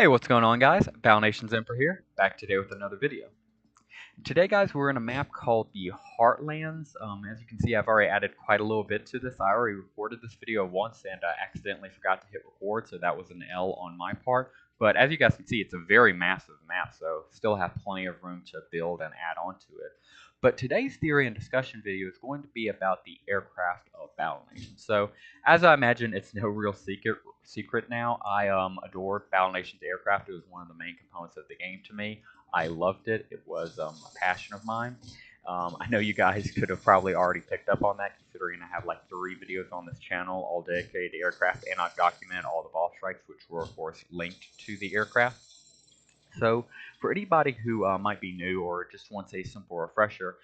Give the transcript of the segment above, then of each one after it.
Hey, what's going on, guys? Nation's Emperor here, back today with another video. Today, guys, we're in a map called the Heartlands. As you can see, I've already added quite a little bit to this. I already recorded this video once and I accidentally forgot to hit record, so that was an L on my part. But as you guys can see, it's a very massive map, so still have plenty of room to build and add on to it. But today's theory and discussion video is going to be about the aircraft of Battle Nation. So, as I imagine, it's no real secret now. I adored Battle Nation's aircraft. It was one of the main components of the game to me. I loved it. It was a passion of mine. I know you guys could have probably already picked up on that, considering I have like 3 videos on this channel, all dedicated to aircraft, and I've documented all the boss strikes, which were of course linked to the aircraft. So, for anybody who might be new or just wants a simple refresher,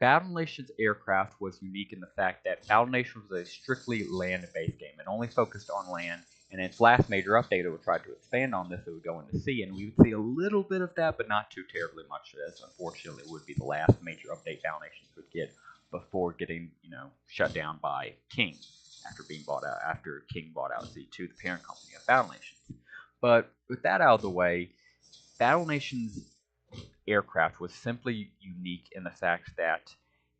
Battle Nation's aircraft was unique in the fact that Battle Nation was a strictly land-based game. It only focused on land, and its last major update, it would try to expand on this. It would go into sea, and we would see a little bit of that, but not too terribly much of this. Unfortunately, it would be the last major update Battle Nations would get before getting, shut down by King after being bought out. After King bought out Z2, the parent company of Battle Nations. But with that out of the way, Battle Nation's aircraft was simply unique in the fact that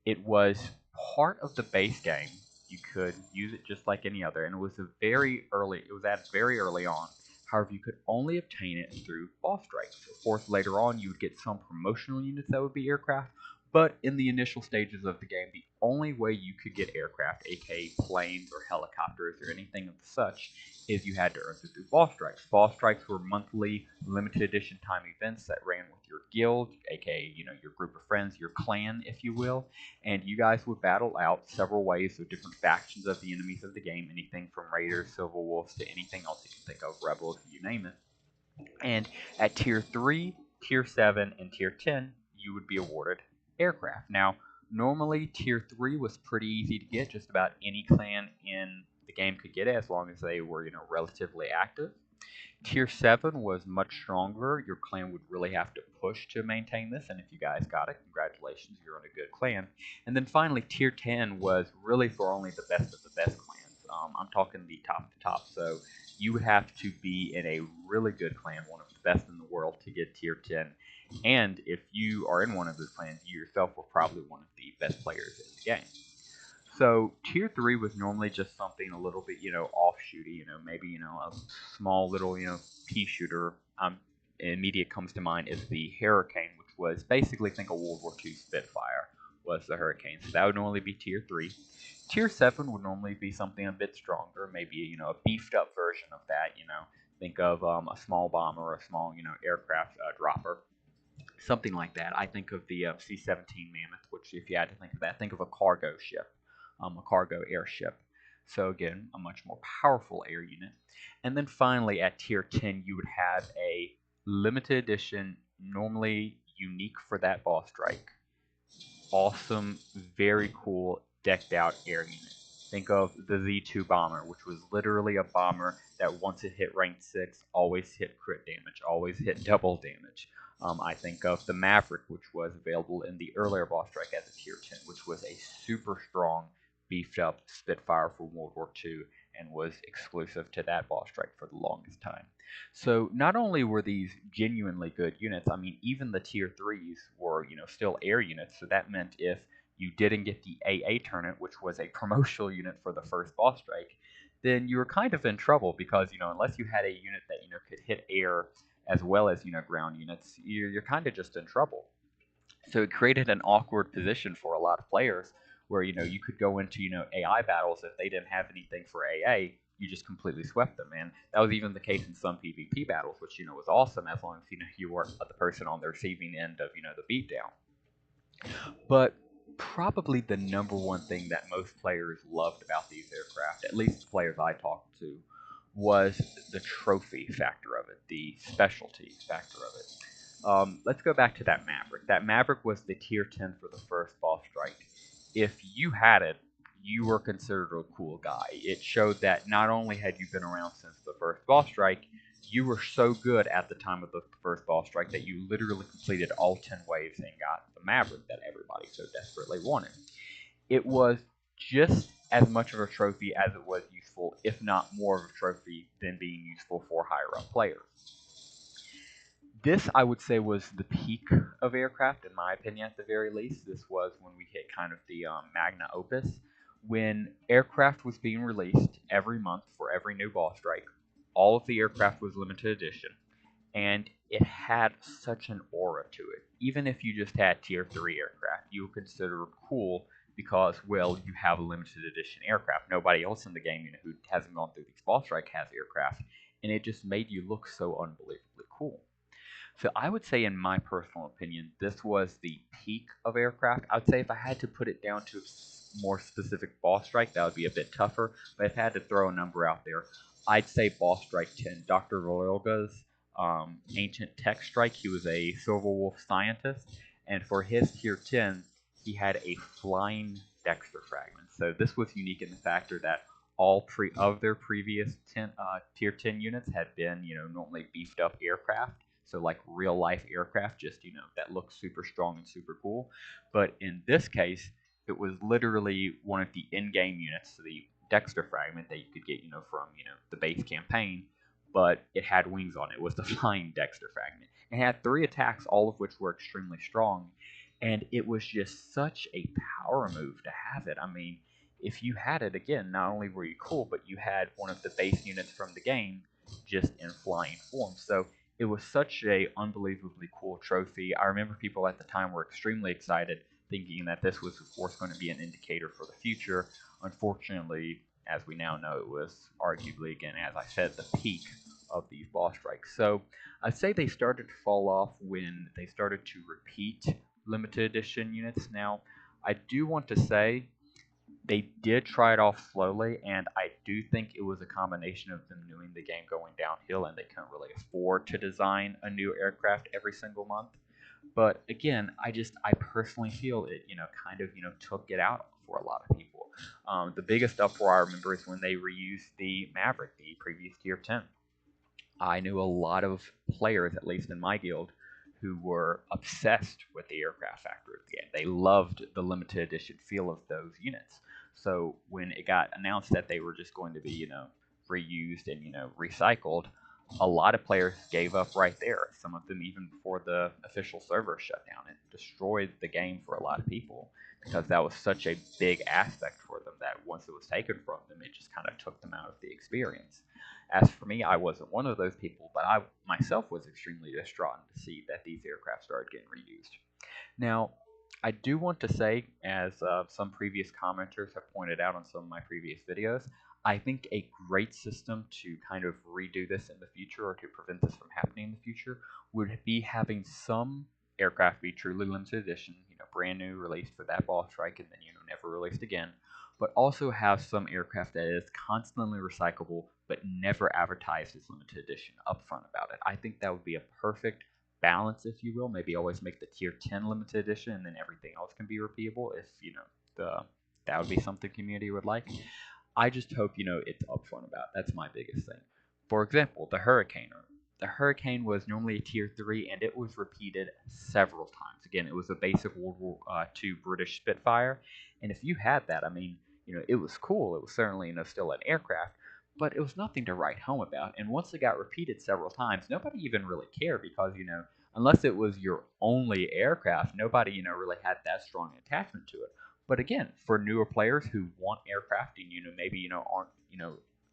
it was part of the base game. You could use it just like any other, and it was added very early on. However, you could only obtain it through boss strikes. Of course, later on you would get some promotional units that would be aircraft, but in the initial stages of the game, the only way you could get aircraft, aka planes or helicopters or anything of such, is you had to earn it through boss strikes. Boss strikes were monthly, limited edition time events that ran with your guild, aka your group of friends, your clan, if you will, and you guys would battle out several ways of different factions of the enemies of the game, anything from raiders, silver wolves, to anything else you can think of, rebels, you name it. And at tier 3, tier 7, and tier 10, you would be awarded aircraft. Now, normally tier 3 was pretty easy to get. Just about any clan in the game could get it as long as they were, relatively active. Tier 7 was much stronger. Your clan would really have to push to maintain this, and if you guys got it, congratulations, you're in a good clan. And then finally, Tier 10 was really for only the best of the best clans. I'm talking the top to top, so you would have to be in a really good clan, one of the best in the world, to get Tier 10. And if you are in one of those clans, you yourself were probably one of the best players in the game. So tier 3 was normally just something a little bit, offshooty, maybe, a small little, pea shooter. Immediate comes to mind is the Hurricane, which was basically, think of World War II Spitfire was the Hurricane. So that would normally be tier 3. Tier 7 would normally be something a bit stronger, maybe, a beefed up version of that, think of a small bomber or a small, aircraft dropper, something like that. I think of the C-17 Mammoth, which if you had to think of that, think of a cargo ship, a cargo airship. So again, a much more powerful air unit. And then finally, at tier 10, you would have a limited edition, normally unique for that boss strike, awesome, very cool, decked out air unit. Think of the Z2 bomber, which was literally a bomber that once it hit rank 6, always hit crit damage, always hit double damage. I think of the Maverick, which was available in the earlier boss strike as a tier 10, which was a super strong, beefed up Spitfire from World War II and was exclusive to that boss strike for the longest time. So not only were these genuinely good units, I mean, even the tier 3s were, still air units. So that meant if you didn't get the AA tournament, which was a promotional unit for the first boss strike, then you were kind of in trouble because, unless you had a unit that, could hit air as well as, ground units, you're kind of just in trouble. So it created an awkward position for a lot of players where, you could go into, AI battles if they didn't have anything for AA, you just completely swept them. And that was even the case in some PvP battles, which, was awesome as long as, you weren't the person on the receiving end of, the beatdown. But probably the number one thing that most players loved about these aircraft, at least the players I talked to, was the trophy factor of it, the specialty factor of it. Let's go back to that Maverick. That Maverick was the tier 10 for the first boss strike. If you had it, you were considered a cool guy. It showed that not only had you been around since the first boss strike, you were so good at the time of the first boss strike that you literally completed all 10 waves and got the Maverick that everybody so desperately wanted. It was just as much of a trophy as it was useful, if not more of a trophy than being useful for higher up players. This, I would say, was the peak of aircraft, in my opinion, at the very least. This was when we hit kind of the magna opus, when aircraft was being released every month for every new ball strike. All of the aircraft was limited edition, and it had such an aura to it. Even if you just had tier 3 aircraft, you would consider it cool because, well, you have a limited edition aircraft. Nobody else in the game, who hasn't gone through these ball strike has aircraft, and it just made you look so unbelievably cool. So I would say, in my personal opinion, this was the peak of aircraft. I would say if I had to put it down to a more specific ball strike, that would be a bit tougher. But if I had to throw a number out there, I'd say ball strike 10. Dr. Royalga's ancient tech strike. He was a Silver Wolf scientist, and for his tier 10, he had a flying Dexter fragment. So this was unique in the factor that all of their previous tier 10 units had been, normally beefed up aircraft. So like real life aircraft, just that looks super strong and super cool. But in this case, it was literally one of the in-game units, so the Dexter fragment that you could get, from the base campaign, but it had wings on it. It was the flying Dexter fragment. It had 3 attacks, all of which were extremely strong, and it was just such a power move to have it. I mean, if you had it, again, not only were you cool, but you had one of the base units from the game just in flying form. So it was such a unbelievably cool trophy. I remember people at the time were extremely excited, thinking that this was, of course, going to be an indicator for the future. Unfortunately, as we now know, it was arguably, again, as I said, the peak of these ball strikes. So I'd say they started to fall off when they started to repeat limited edition units. Now, I do want to say they did try it off slowly, and I do think it was a combination of them knowing the game going downhill and they couldn't really afford to design a new aircraft every single month. But again, I personally feel it, kind of, took it out for a lot of people. The biggest uproar I remember is when they reused the Maverick, the previous tier 10. I knew a lot of players, at least in my guild, who were obsessed with the aircraft factor of the game. They loved the limited edition feel of those units. So when it got announced that they were just going to be, reused and, recycled, a lot of players gave up right there. Some of them even before the official server shut down. It destroyed the game for a lot of people because that was such a big aspect for them that once it was taken from them, it just kind of took them out of the experience. As for me, I wasn't one of those people, but I myself was extremely distraught to see that these aircraft started getting reused. Now, I do want to say, as some previous commenters have pointed out on some of my previous videos, I think a great system to kind of redo this in the future or to prevent this from happening in the future would be having some aircraft be truly limited edition, brand new, released for that ball strike, and then, never released again, but also have some aircraft that is constantly recyclable but never advertised as limited edition upfront about it. I think that would be a perfect balance, if you will. Maybe always make the tier 10 limited edition and then everything else can be repeatable if, that would be something community would like. I just hope, it's upfront about it. That's my biggest thing. For example, the Hurricane. The Hurricane was normally a tier 3 and it was repeated several times. Again, it was a basic World War II British Spitfire. And if you had that, I mean, it was cool. It was certainly, still an aircraft, but it was nothing to write home about. And once it got repeated several times, nobody even really cared because, unless it was your only aircraft, nobody, really had that strong attachment to it. But again, for newer players who want aircraft and, maybe, aren't,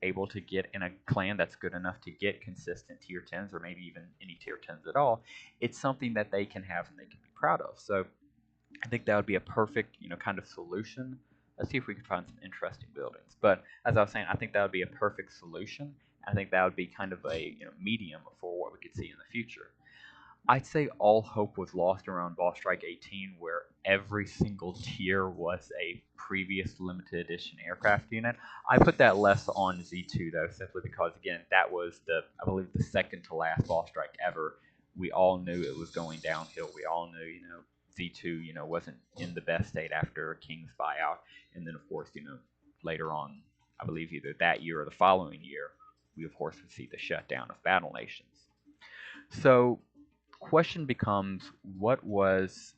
able to get in a clan that's good enough to get consistent tier 10s or maybe even any tier 10s at all, it's something that they can have and they can be proud of. So I think that would be a perfect, kind of solution. Let's see if we can find some interesting buildings. But as I was saying, I think that would be a perfect solution. I think that would be kind of a medium for what we could see in the future. I'd say all hope was lost around Ball Strike 18, where every single tier was a previous limited edition aircraft unit. I put that less on Z2 though, simply because again, that was I believe the second to last Ball Strike ever. We all knew it was going downhill. We all knew, Z2, wasn't in the best state after King's buyout, and then of course, later on, I believe either that year or the following year, we of course would see the shutdown of Battle Nations. So question becomes, what was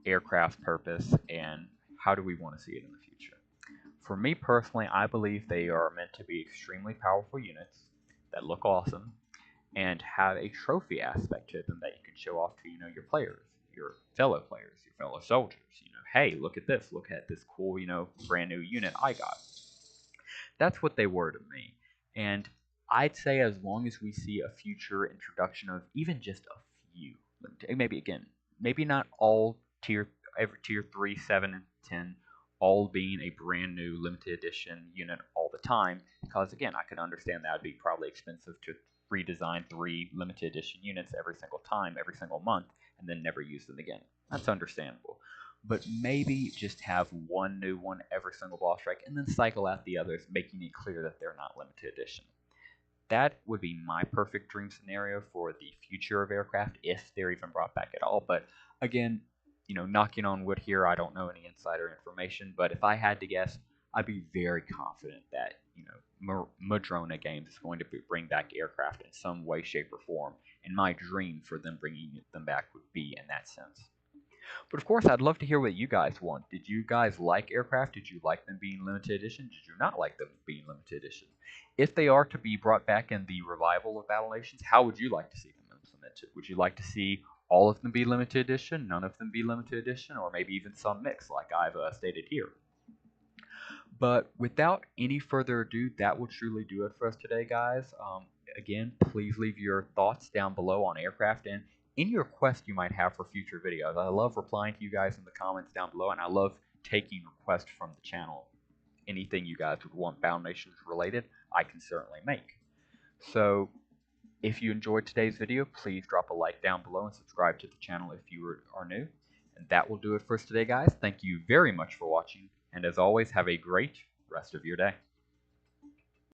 aircraft's purpose and how do we want to see it in the future? For me personally, I believe they are meant to be extremely powerful units that look awesome and have a trophy aspect to them that you can show off to, your players, your fellow players, your fellow soldiers. Hey, look at this. Look at this cool, brand new unit I got. That's what they were to me. And I'd say as long as we see a future introduction of even just a few, maybe again, maybe not all every tier 3, 7, and 10 all being a brand new limited edition unit all the time, because again, I could understand that would be probably expensive to redesign 3 limited edition units every single time, every single month, and then never use them again. That's understandable. But maybe just have one new one every single boss strike and then cycle out the others, making it clear that they're not limited edition. That would be my perfect dream scenario for the future of aircraft, if they're even brought back at all. But again, knocking on wood here, I don't know any insider information, but if I had to guess, I'd be very confident that Madrona Games is going to bring back aircraft in some way, shape, or form. And my dream for them bringing them back would be in that sense. But of course, I'd love to hear what you guys want. Did you guys like aircraft? Did you like them being limited edition? Did you not like them being limited edition? If they are to be brought back in the revival of Battle Nations, how would you like to see them implemented? Would you like to see all of them be limited edition, none of them be limited edition, or maybe even some mix like I've stated here? But without any further ado, that will truly do it for us today, guys. Again, please leave your thoughts down below on aircraft and any requests you might have for future videos. I love replying to you guys in the comments down below, and I love taking requests from the channel. Anything you guys would want Battle Nations related, I can certainly make. So, if you enjoyed today's video, please drop a like down below and subscribe to the channel if you are new. And that will do it for us today, guys. Thank you very much for watching, and as always, have a great rest of your day.